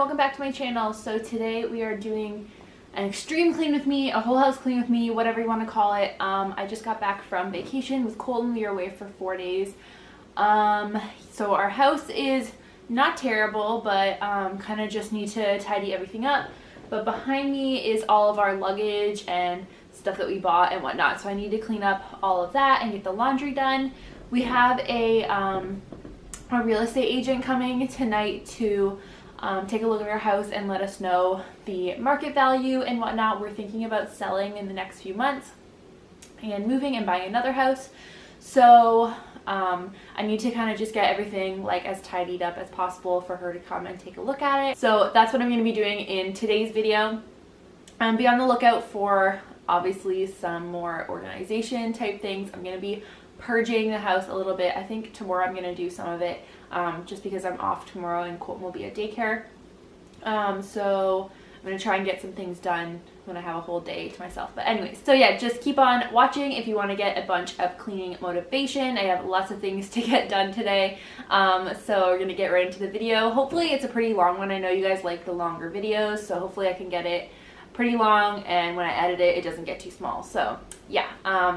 welcome back to my channel. So today we are doing an extreme clean with me, a whole house clean with me, whatever you want to call it. I just got back from vacation with Colton. We were away for 4 days. So our house is not terrible, but kind of just need to tidy everything up. But behind me is all of our luggage and stuff that we bought and whatnot. So I need to clean up all of that and get the laundry done. We have a real estate agent coming tonight to take a look at our house and let us know the market value and whatnot. We're thinking about selling in the next few months and moving and buying another house. So I need to kind of just get everything like as tidied up as possible for her to come and take a look at it. So that's what I'm going to be doing in today's video. Be on the lookout for obviously some more organization type things. I'm going to be purging the house a little bit. I think tomorrow I'm going to do some of it just because I'm off tomorrow and Colton will be at daycare. So I'm going to try and get some things done when I have a whole day to myself. But anyways, so yeah, just keep on watching if you want to get a bunch of cleaning motivation. I have lots of things to get done today. So we're going to get right into the video. Hopefully it's a pretty long one. I know you guys like the longer videos, so hopefully I can get it pretty long, and when I edit it, it doesn't get too small. So yeah,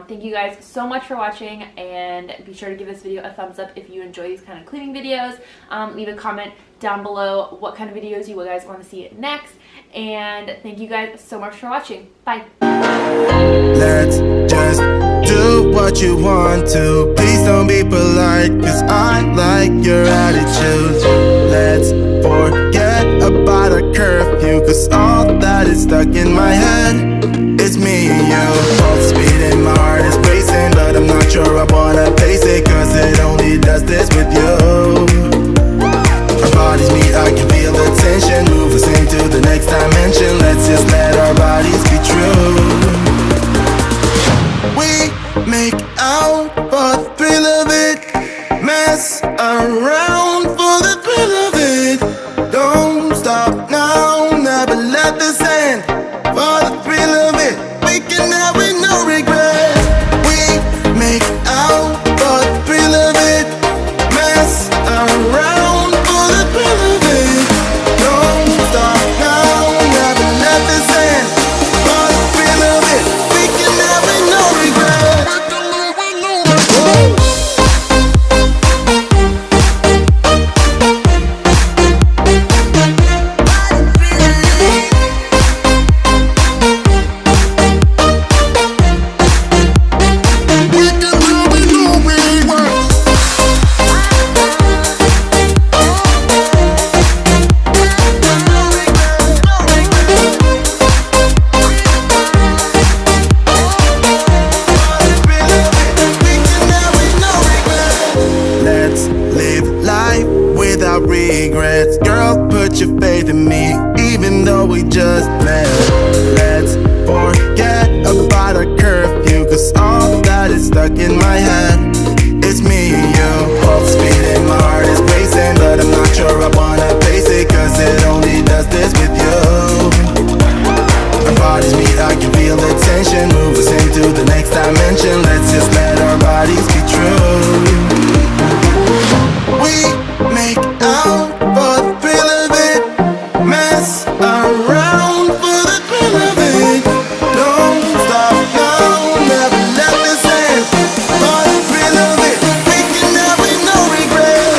thank you guys so much for watching, and be sure to give this video a thumbs up if you enjoy these kind of cleaning videos. Leave a comment down below what kind of videos you guys want to see next, and thank you guys so much for watching. Bye. Let's just do what you want to. Please don't be polite, cause I like your attitude. Let's forget about a curfew, cause all that is stuck in my head. It's me and you, both speed and my heart is racing, but I'm not sure I wanna pace it, cause it only does this with you. Our bodies meet, I can feel the tension, move us into the next dimension. Let's just let our bodies be true. We make out for the thrill of it, mess around for the thrill of it. Don't stop now, never let this end. For the thrill of it, we can have it, no regret. We make out for the thrill of it, mess around for the thrill of it. Don't stop now, never let this end. For the thrill of it, we can have it, no regret. Regrets, girl, put your faith in me, even though we just met. Let's forget about a curfew, cause all that is stuck in my head. It's me and you, both speed and my heart is racing, but I'm not sure I wanna pace it, cause it only does this with you. Our bodies meet, I can feel the tension, move us into the next dimension. Let's just let our bodies be true. We make out for the thrill of it, mess around for the thrill of it. Don't stop now, never let this end. For the thrill of it, we can have it, no regret.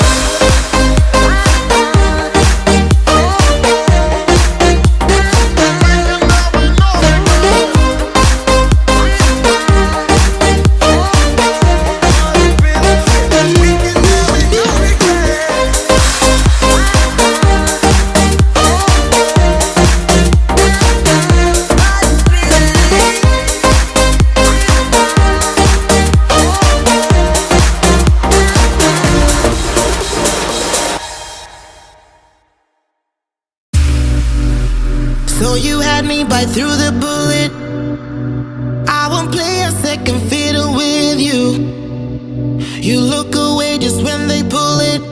So you had me bite through the bullet. I won't play a second fiddle with you. You look away just when they pull it.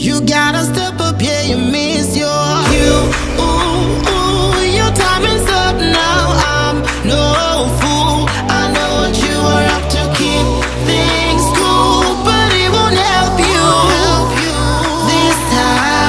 You gotta step up, yeah, you miss your cue. Ooh, ooh, your time is up now. I'm no fool. I know what you are up to, keep things cool, but it won't help you this time.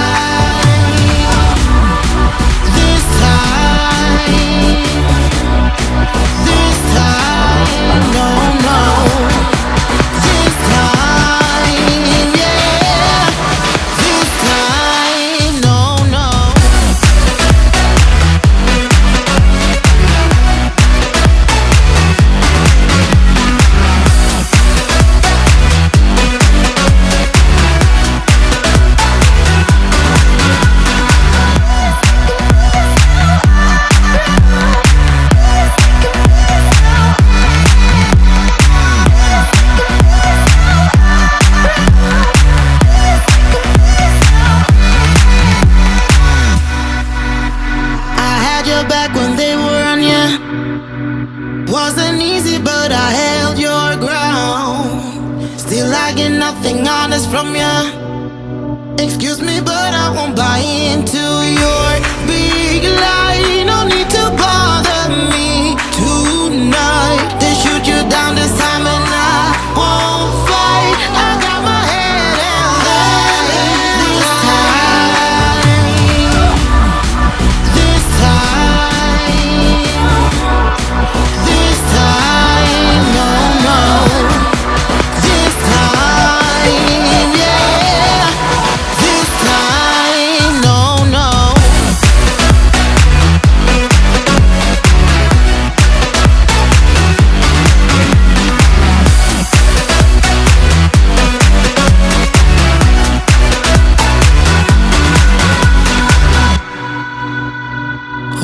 but I held your ground. Still I get nothing honest from ya. Excuse me, but I won't buy into your big lie. No need to bother me tonight. They shoot you down this time and I won't fight. I got my head held high. This time, no, no. This time, yeah. This time, no, no.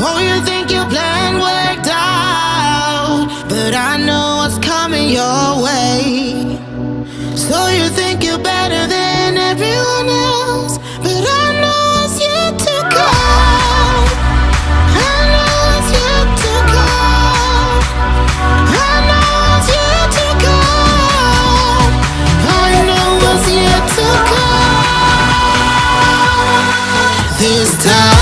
Oh, you think your plan worked out, but I know what's coming your way. So you think you're better than everyone else, but I know what's yet to come. I know what's yet to come. I know what's yet to come. I know what's yet to come. This time.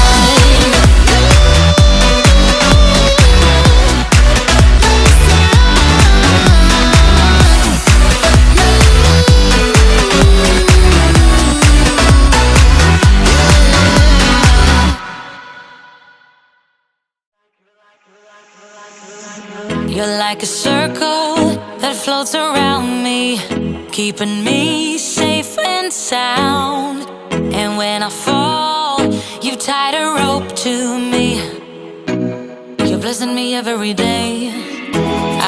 You're like a circle that floats around me, keeping me safe and sound. And when I fall, you tied a rope to me. You're blessing me every day.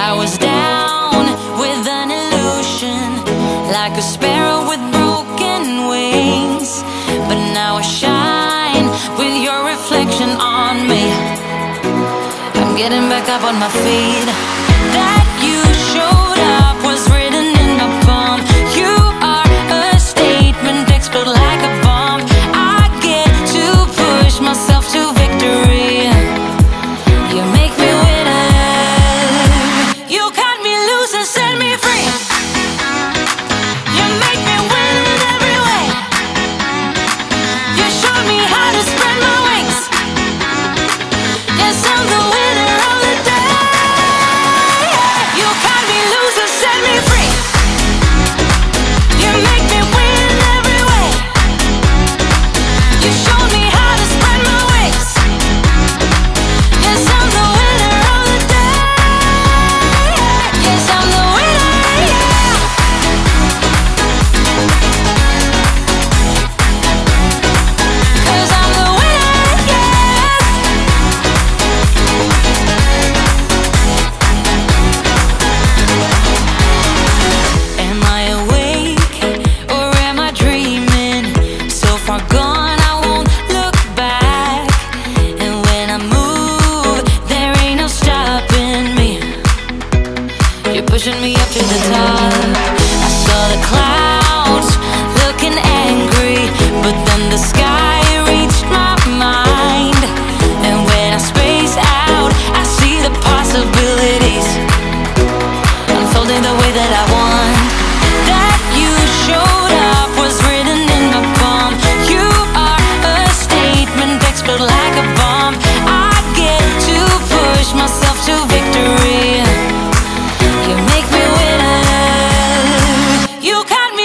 I was down with an illusion, like a sparrow with broken wings, but now I shine with your reflection on me. I'm getting back up on my feet. That you showed up was written in my palm. You are a statement, explode like a bomb. I get to push myself to victory. You make me winner. You cut me loose and set me free. You make me win in every way. You showed me how to spread my wings. Yes, I'm the winner of the day. You cut me loose and set me free. You make me win in every way. You showed me how to spread my wings. Yes, I'm the winner of the day. Yes, I'm the winner, yeah. 'Cause I'm the winner, yes. Am I awake or am I dreaming? So far gone, I won't look back. And when I move, there ain't no stopping me. You're pushing me up to the top. I saw the clouds looking angry, but then the sky reached my mind. And when I space out, I see the possibilities unfolding the way that I want. That you showed up was written in my palm. You are a statement, explode like a bomb. I get to push myself to victory. You make me winner. You cut me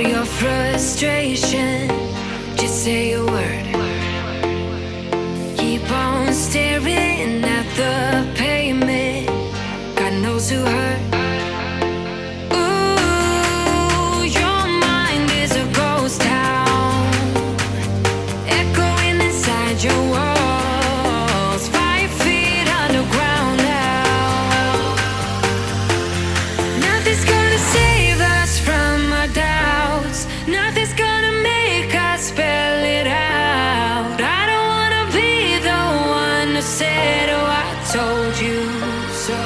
your frustration, just say a word. Keep on staring at the pavement. God knows who hurt. Ooh, your mind is a ghost town, echoing inside your walls, 5 feet underground now. Nothing's gonna save us from our doubts. Nothing's gonna make us spell it out. I don't wanna be the one who said, oh, I told you so.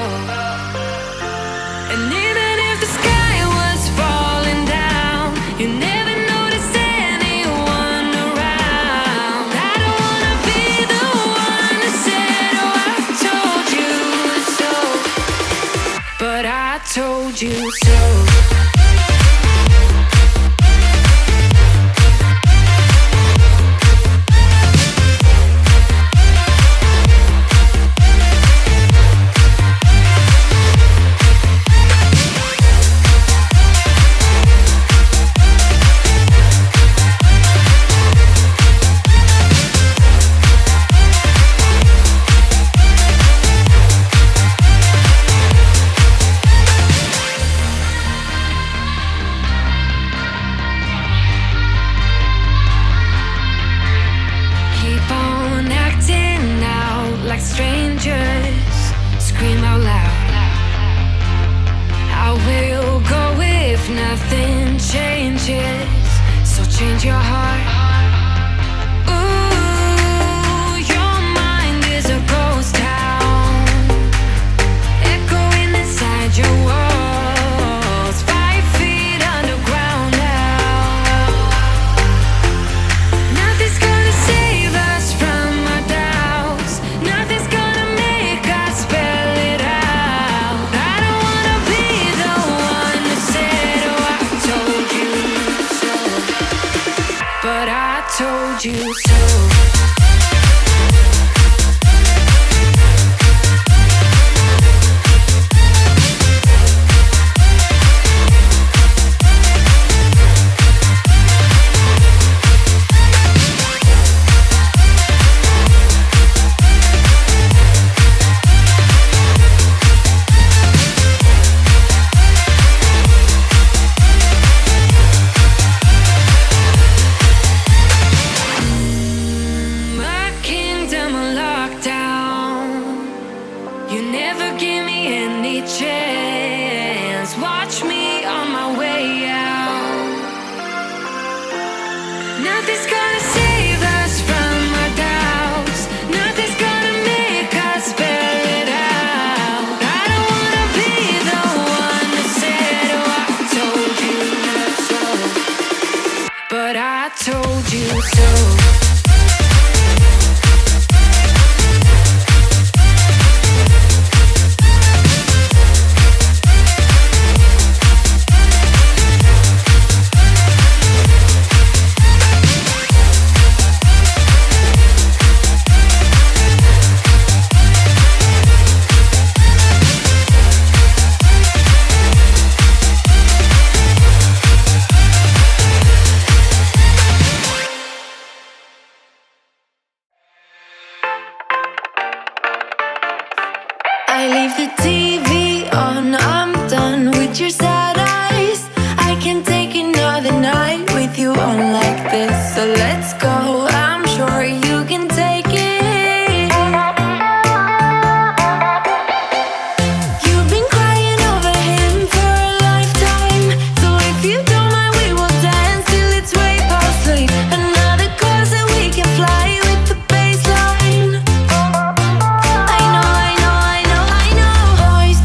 And even if the sky was falling down, you never noticed anyone around. I don't wanna be the one who said, oh, I told you so. But I told you so. Keep on acting out like strangers. Scream out loud. I will go if nothing changes. So change your heart. Ooh, your mind is a ghost town, echoing inside your walls, 5 feet underground now. Nothing's gonna save us from our doubts. Nothing's gonna make us spell it out. I don't wanna be the one who said, oh, I told you so. But I told you so. My kingdom on lockdown. You never give me any chance. Watch me on my way out. Nothing's gonna save us from our doubts. Nothing's gonna make us spell it out. I don't wanna be the one that said, oh, I told you so. But I told you so. I leave the TV on, I'm done with your sad eyes. I can take another night with you on like this. So let's go, I'm sure you can take it. You've been crying over him for a lifetime. So if you don't mind, we will dance till it's way past sleep. Another course that we can fly with the baseline. I know, I know, I know, I know. Boys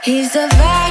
He's the vibe.